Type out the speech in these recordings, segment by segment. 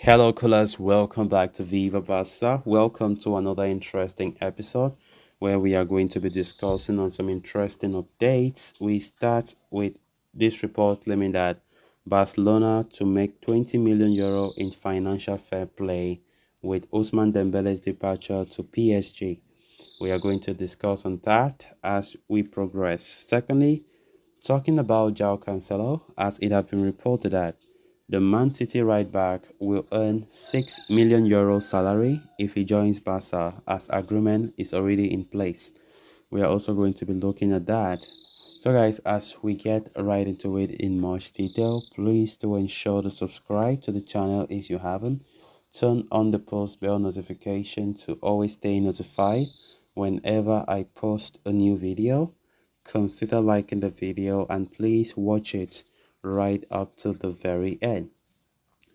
Hello, callers. Welcome back to Viva Basta. Welcome to another interesting episode where we are going to be discussing on some interesting updates. We start with this report claiming that Barcelona to make 20 million euro in financial fair play with Ousmane Dembele's departure to PSG. We are going to discuss on that as we progress. Secondly, talking about Joao Cancelo, as it has been reported that the Man City right back will earn 6 million euro salary if he joins Barca, as agreement is already in place. We are also going to be looking at that. So guys, as we get right into it in much detail, please do ensure to subscribe to the channel if you haven't. Turn on the post bell notification to always stay notified whenever I post a new video. Consider liking the video and please watch it right up to the very end.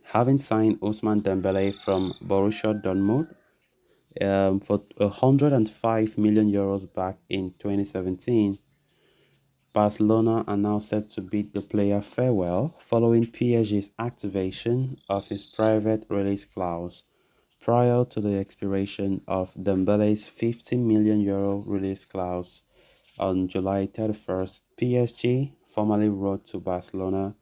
Having signed Ousmane Dembele from Borussia Dortmund for 105 million euros back in 2017, Barcelona are now set to bid the player farewell following PSG's activation of his private release clause prior to the expiration of Dembele's 50 million euro release clause. On July 31st, PSG formally wrote to Barcelona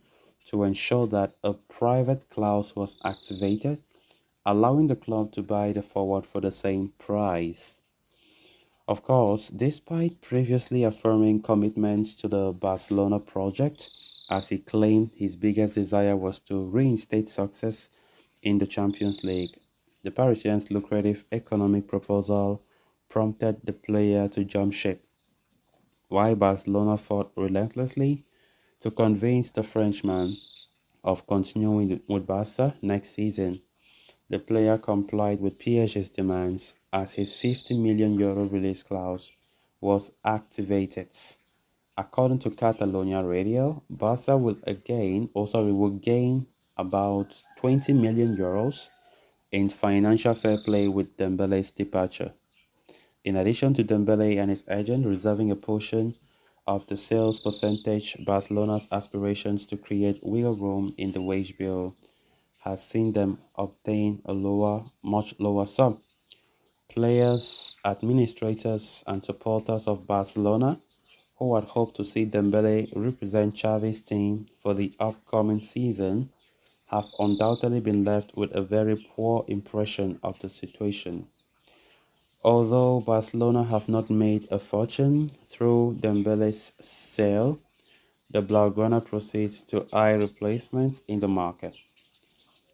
to ensure that a private clause was activated, allowing the club to buy the forward for the same price. Of course, despite previously affirming commitments to the Barcelona project, as he claimed his biggest desire was to reinstate success in the Champions League, the Parisians' lucrative economic proposal prompted the player to jump ship. While Barcelona fought relentlessly to convince the Frenchman of continuing with Barca next season, the player complied with PSG's demands as his 50 million euro release clause was activated. According to Catalonia Radio, Barca will gain about 20 million euros in financial fair play with Dembele's departure. In addition to Dembele and his agent reserving a portion of the sales percentage, Barcelona's aspirations to create wiggle room in the wage bill has seen them obtain a much lower sum. Players, administrators, and supporters of Barcelona who had hoped to see Dembele represent Xavi's team for the upcoming season have undoubtedly been left with a very poor impression of the situation. Although Barcelona have not made a fortune through Dembele's sale, the Blaugrana proceeds to eye replacements in the market.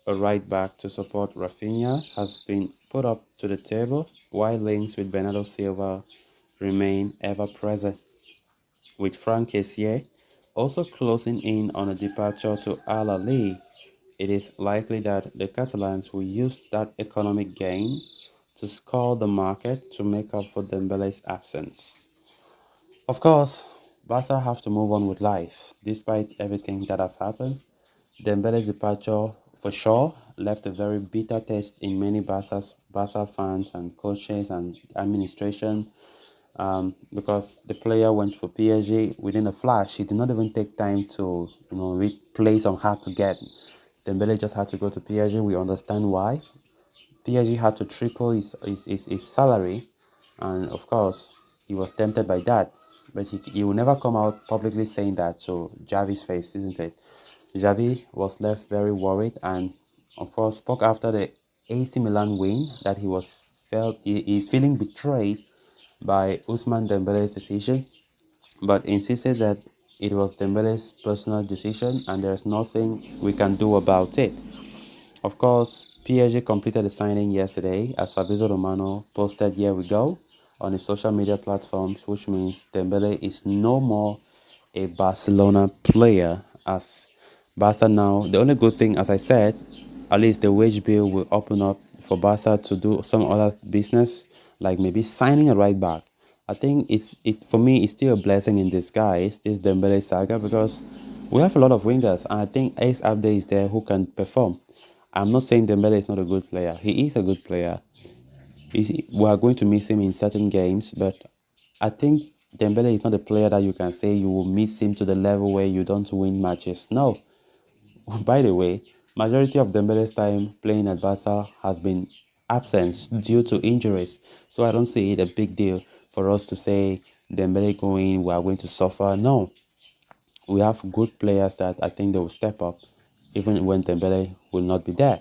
A right back to support Rafinha has been put up to the table, while links with Bernardo Silva remain ever present, with Frank Kessié also closing in on a departure to Al Ahly. It is likely that the Catalans will use that economic gain to scour the market to make up for Dembele's absence. Of course, Barca have to move on with life. Despite everything that have happened, Dembele's departure for sure left a very bitter taste in many Barca fans and coaches and administration, because the player went for PSG within a flash. He did not even take time to play some hard to get. Dembele just had to go to PSG. We understand why. PSG had to triple his salary, and of course, he was tempted by that. But he will never come out publicly saying that to Xavi's face, isn't it? Xavi was left very worried and, of course, spoke after the AC Milan win that he is feeling betrayed by Ousmane Dembele's decision, but insisted that it was Dembele's personal decision and there's nothing we can do about it. Of course, PSG completed the signing yesterday, as Fabrizio Romano posted "Here we go" on his social media platforms, which means Dembele is no more a Barcelona player. As Barca now, the only good thing, as I said, at least the wage bill will open up for Barca to do some other business, like maybe signing a right back. I think for me it's still a blessing in disguise, this Dembele saga, because we have a lot of wingers, and I think Ace Abde is there who can perform. I'm not saying Dembele is not a good player. He is a good player. We are going to miss him in certain games, but I think Dembele is not a player that you can say you will miss him to the level where you don't win matches. No. By the way, Majority of Dembele's time playing at Barca has been absence due to injuries. So I don't see it a big deal for us to say Dembele going, we are going to suffer. No, we have good players that I think they will step up even when Dembele will not be there.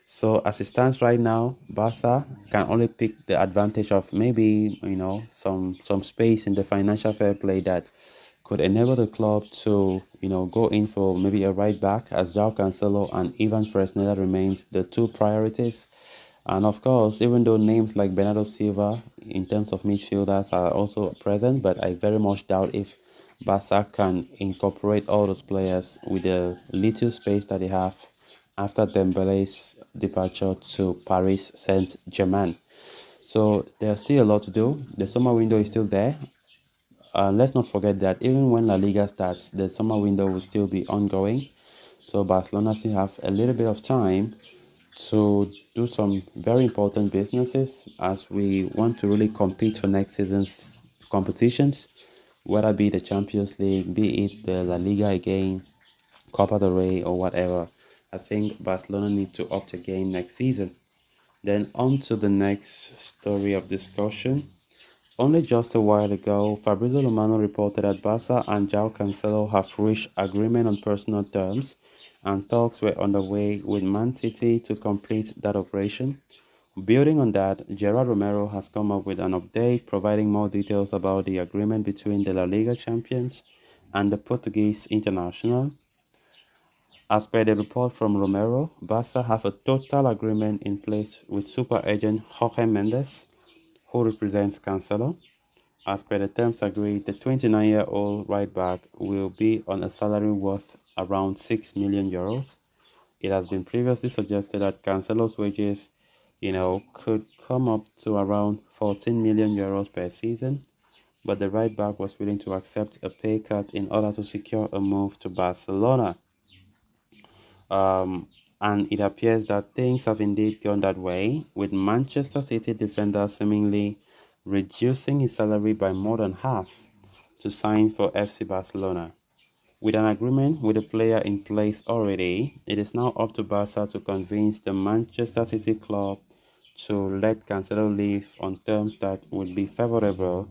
So as it stands right now, Barca can only pick the advantage of maybe some space in the financial fair play that could enable the club to go in for maybe a right back as Joao Cancelo and Ivan Fresneda remains the two priorities. And of course, even though names like Bernardo Silva in terms of midfielders are also present, but I very much doubt if Barca can incorporate all those players with the little space that they have after Dembele's departure to Paris Saint-Germain. So there's still a lot to do. The summer window is still there. Let's not forget that even when La Liga starts, the summer window will still be ongoing. So Barcelona still have a little bit of time to do some very important businesses as we want to really compete for next season's competitions, whether it be the Champions League, be it the La Liga again, Copa del Rey, or whatever. I think Barcelona need to up the game next season. Then on to the next story of discussion. Only just a while ago, Fabrizio Romano reported that Barca and Joao Cancelo have reached agreement on personal terms, and talks were underway with Man City to complete that operation. Building on that, Gerard Romero has come up with an update providing more details about the agreement between the La Liga champions and the Portuguese international. As per the report from Romero, Barca have a total agreement in place with super agent Jorge Mendes, who represents Cancelo. As per the terms agreed, the 29-year-old right back will be on a salary worth around 6 million euros. It has been previously suggested that Cancelo's wages, could come up to around 14 million euros per season, but the right back was willing to accept a pay cut in order to secure a move to Barcelona. Um, and it appears that things have indeed gone that way, with Manchester City defender seemingly reducing his salary by more than half to sign for FC Barcelona. With an agreement with the player in place already, it is now up to Barca to convince the Manchester City club to let Cancelo leave on terms that would be favorable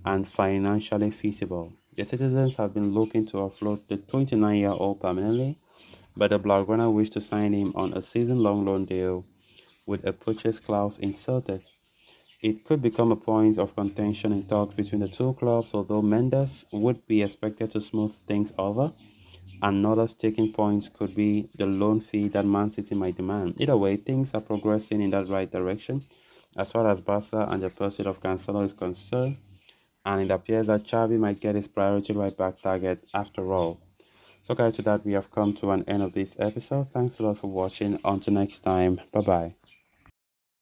and financially feasible. The citizens have been looking to offload the 29-year-old permanently, but the Blaugrana wish to sign him on a season-long loan deal with a purchase clause inserted. It could become a point of contention in talks between the two clubs, although Mendes would be expected to smooth things over. Another sticking point could be the loan fee that Man City might demand. Either way, things are progressing in that right direction as far as Barca and the pursuit of Cancelo is concerned, and it appears that Xavi might get his priority right back target after all. So guys, with that we have come to an end of this episode. Thanks a lot for watching. Until next time, bye bye.